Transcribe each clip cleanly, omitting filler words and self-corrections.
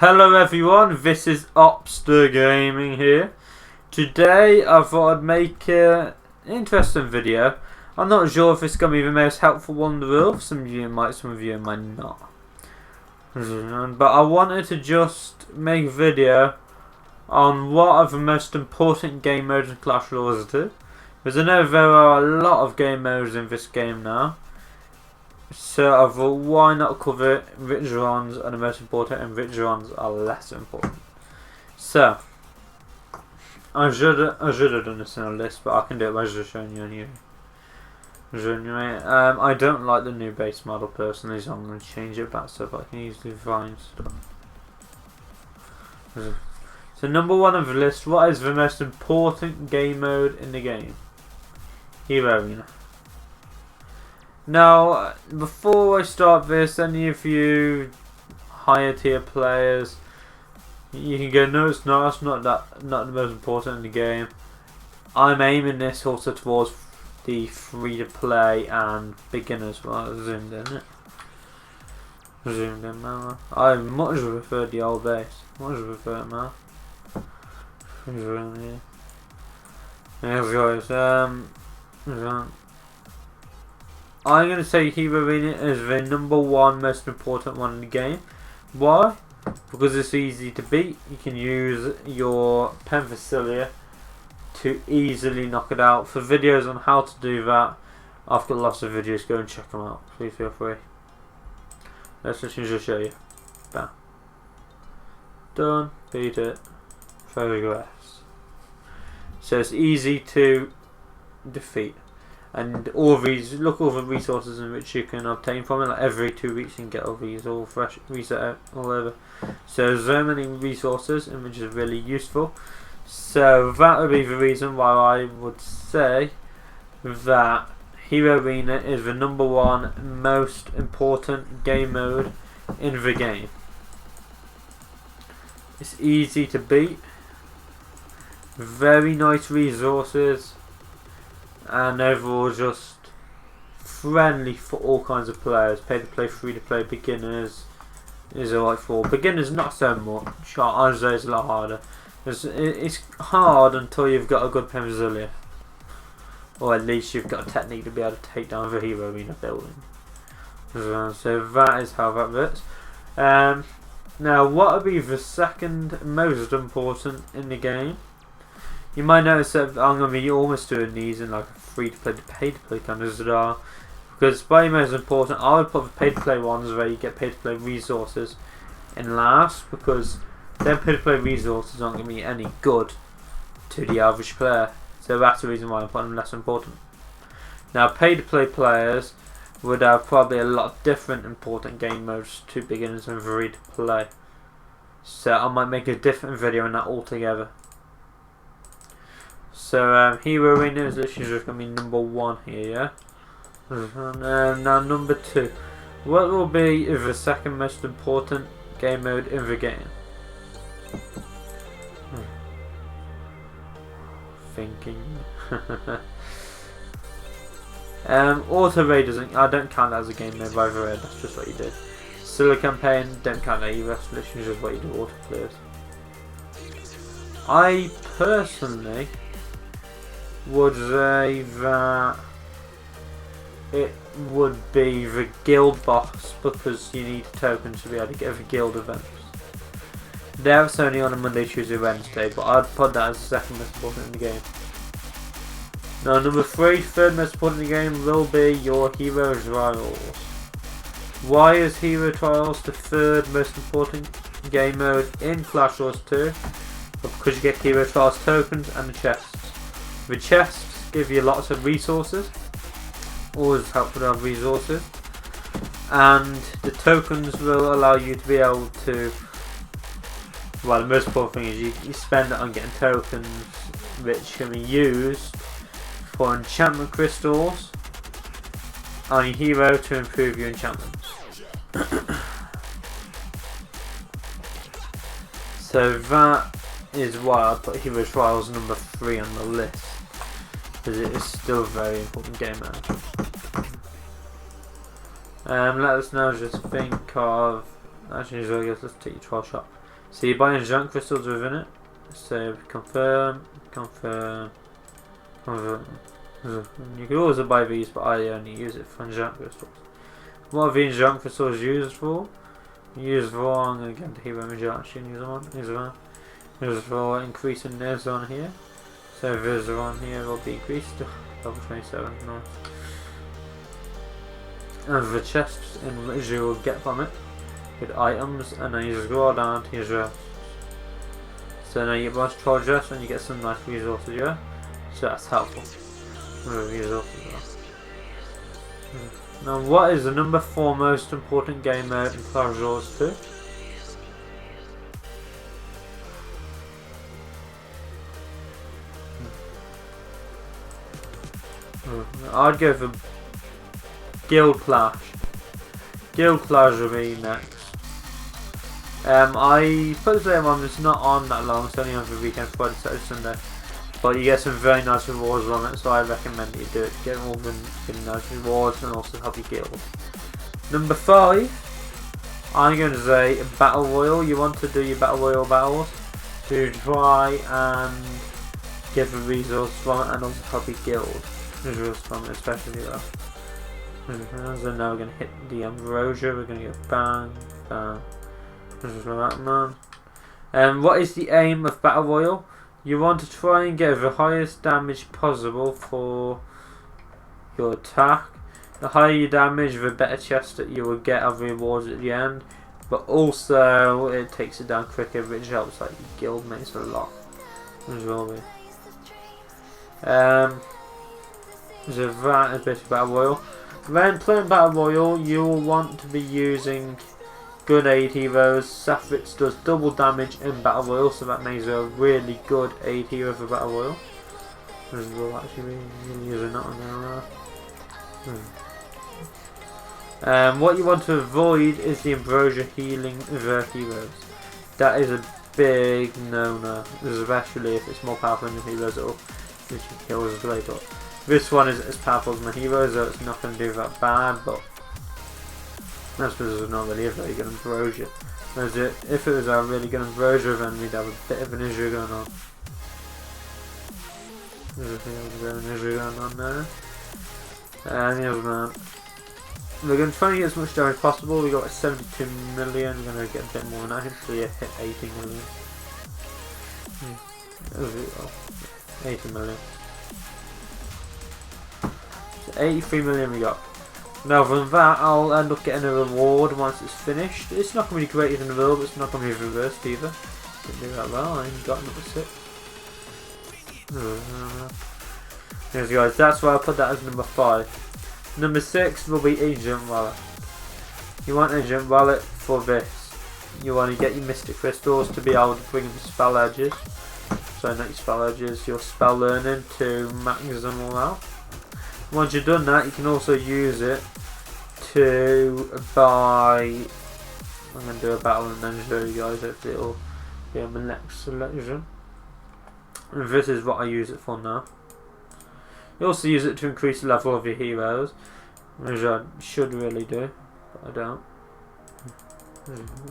Hello everyone, this is Opster Gaming here. Today I thought I'd make an interesting video. I'm not sure if it's going to be the most helpful one in the world. Some of you might, some of you might not. But I wanted to just make a video on what are the most important game modes in Clash Royale 2. Because I know there are a lot of game modes in this game now. So I thought, why not cover which ones are the most important and which ones are less important. So I should have done this in a list, but I can do it by just showing you on here. I don't like the new base model personally, so I'm going to change it back so I can easily find stuff. So number one of the list, what is the most important game mode in the game? Hero Arena. Now, before I start this, any of you higher tier players, you can go, no, it's not the most important in the game. I'm aiming this also towards the free to play and beginners. Well, I zoomed in it. Zoomed in now. I much prefer the old base. Much prefer it now. Yes, guys. I'm going to say Hero Arena is the number one most important one in the game. Why? Because it's easy to beat. You can use your Pen Facilia to easily knock it out. For videos on how to do that, I've got lots of videos. Go and check them out. Please feel free. Let's just show you. Bam. Done. Beat it. Progress. So it's easy to defeat. And all these, look all the resources in which you can obtain from it. Like every 2 weeks you can get all these all fresh, reset out all over. So many resources, and which is really useful. So that would be the reason why I would say that Hero Arena is the number one most important game mode in the game. It's easy to beat. Very nice resources. And overall just friendly for all kinds of players. Pay to play, free to play, beginners is alright for all. Beginners not so much. I'd say it's a lot harder. It's hard until you've got a good Pen Facilia. Or at least you've got a technique to be able to take down the Hero Arena building. So that is how that works. Now what would be the second most important in the game? You might notice that I'm going to be almost doing these in like a free to play to pay to play kind of style. Because by most important, I would put the pay to play ones where you get pay to play resources in last. Because their pay to play resources aren't going to be any good to the average player. So that's the reason why I'm putting them less important. Now pay to play players would have probably a lot different important game modes to beginners and free to play. So I might make a different video on that altogether. So Hero Arena is literally just going to be number one here, yeah? Now number two. What will be the second most important game mode in the game? Thinking. Auto raid doesn't. I don't count that as a game mode by the way. That's just what you do. Solo campaign don't count that either. That's literally just what you do. Auto players. I personally would say that it would be the guild boss because you need tokens to be able to get the guild events. That's only on a Monday, Tuesday, Wednesday, but I'd put that as the second most important in the game. Now number three, third most important in the game will be your Hero Trials. Why is Hero Trials the third most important game mode in Clash Royale 2? Because you get Hero Trials tokens and the chests. The chests give you lots of resources, always helpful to have resources, and the tokens will allow you to be able to, well, the most important thing is you spend it on getting tokens which can be used for enchantment crystals on your hero to improve your enchantments. So that is why I put Hero Trials number 3 on the list. Because it is still a very important game mode. Let us now just think of Actually, so I guess let's take your trial shop. So you're buying junk crystals within it. So confirm. You could also buy these, but I only use it for junk crystals. What are these junk crystals used for? Used for, I'm going to get the hero image actually and use one. Used for increasing this on here. So this one here will be increased to level 27. Nice. And the chests in which you will get from it. Good items, and then you just go down to your chests. So now you get a bunch of treasures and you get some nice resources, yeah? So that's helpful. Resources. Now what is the number 4 most important game mode in Clash Royale 2? I'd go for Guild Clash. Guild Clash will be next. I put this game on, it's not on that long, it's only on the weekend, Friday, Saturday, Sunday. But you get some very nice rewards on it, so I recommend that you do it. Get all the nice rewards and also help your guild. Number 5, I'm going to say Battle Royale. You want to do your Battle Royale battles to try and get the resources from it and also help your guild. Resources from it, especially though. So now we're going to hit the Ambrosia, we're going to get bang, bang. This is that man. What is the aim of Battle Royale? You want to try and get the highest damage possible for your attack. The higher your damage, the better chest that you will get of rewards at the end. But also, it takes it down quicker, which helps like your guild mates a lot. As well. So that is basically Battle Royale. When playing Battle Royale, you will want to be using good aid heroes. Saffritz does double damage in Battle Royale, so that makes a really good aid hero for Battle Royale. As well, actually, we're using that on there. What you want to avoid is the Ambrosia healing the heroes. That is a big no-no, especially if it's more powerful than your heroes, or which kills as well. But this one is as powerful as my heroes, so it's not going to do that bad, but that's because it's not really a very good Ambrosia. Whereas if it was a really good Ambrosia, then we'd have a bit of an issue going on. There's a bit of an issue going on there. And here's man. We're going to try and get as much damage as possible. We got like 72 million. We're going to get a bit more than that. Hopefully hit 80 million. 80 million. So 83 million we got. Now from that, I'll end up getting a reward once it's finished. It's not going to be greater than the world, but it's not going to be reversed either. Didn't do that well. I ain't got number 6. Yes guys, that's why I put that as number 5. Number 6 will be Agent Wallet. You want Agent Wallet for this. You want to get your Mystic Crystals to be able to bring the spell edges. So not your spell edges, your spell learning to max them all out. Once you've done that, you can also use it to buy. I'm going to do a battle and then show you guys if it'll be on the next selection. And this is what I use it for now. You also use it to increase the level of your heroes, which I should really do, but I don't.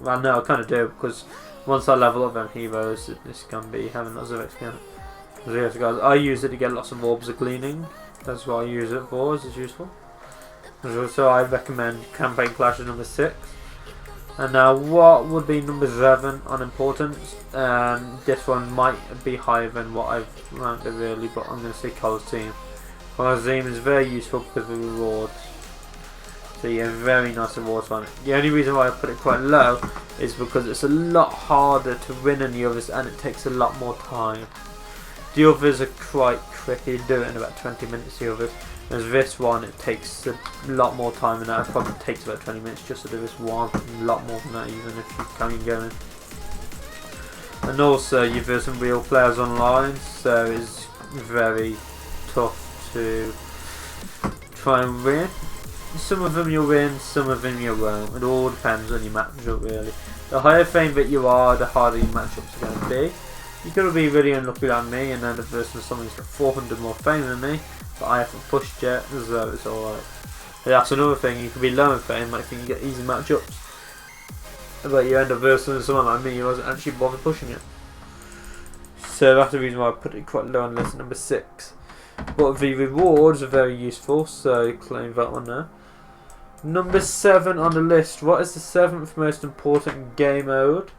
Well, no, I kind of do, because once I level up them heroes, this can be having lots of XP. So yes guys, I use it to get lots of orbs of cleaning. That's what I use it for, it's useful. So I recommend Campaign Clash number 6. And now what would be number 7 on importance? This one might be higher than what I've ranked it really, but I'm going to say Colosseum. Colosseum is very useful because of the rewards. So you have very nice rewards on it. The only reason why I put it quite low is because it's a lot harder to win than the others and it takes a lot more time. The others are quite quick, you do it in about 20 minutes the others. Whereas this one, it takes a lot more time and that. It probably takes about 20 minutes just to do this one. A lot more than that even if you can go in. And also you've got some real players online, so it's very tough to try and win. Some of them you'll win, some of them you won't. It all depends on your matchup really. The higher fame that you are, the harder your matchups are going to be. You could be really unlucky like me and then the person someone's got 400 more fame than me, but I haven't pushed yet, so it's alright. That's another thing, you can be low in fame, like if you can get easy matchups. but you end up versus someone like me who wasn't actually bothered pushing it. So that's the reason why I put it quite low on list number 6. But the rewards are very useful, so claim that one there. Number 7 on the list. What is the 7th most important game mode?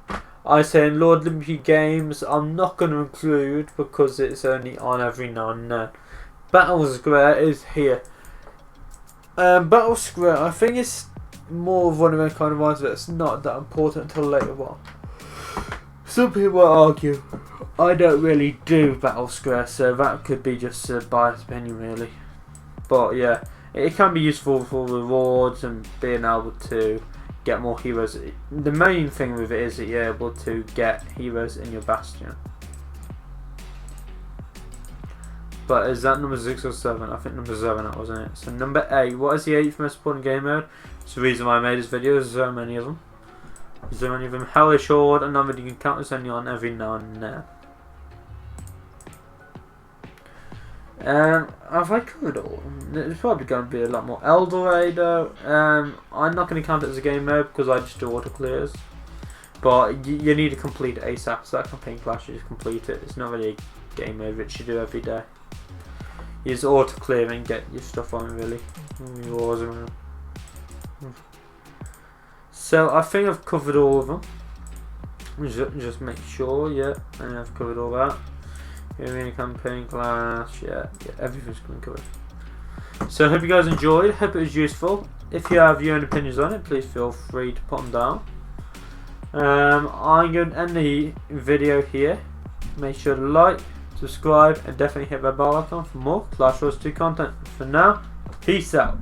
I say in Lord Limpy games, I'm not going to include because it's only on every now and then. Battle Square is here. Battle Square, I think it's more of one of those kind of ones that's not that important until later on. Some people argue I don't really do Battle Square, so that could be just a biased opinion really. But yeah, it can be useful for rewards and being able to get more heroes. The main thing with it is that you're able to get heroes in your bastion. But is that number 6 or 7? I think number 7 that wasn't it. So number 8, what is the 8th most important game mode? It's the reason why I made this video, there's so many of them. Hellish Horde, another you can count this only on every now and then. Have I covered all? There's probably going to be a lot more. Eldorado, I'm not going to count it as a game mode because I just do auto clears. But you need to complete it ASAP, so that campaign clash, you just complete it. It's not really a game mode which you do every day. You just auto clear and get your stuff on really. Yours around. So I think I've covered all of them. Just make sure, yeah, and I've covered all that. Arena campaign clash, yeah, everything's been covered. So I hope you guys enjoyed. Hope it was useful. If you have your own opinions on it, please feel free to put them down. I'm going to end the video here. Make sure to like, subscribe, and definitely hit that bell icon for more Clash Royale 2 content. For now, peace out.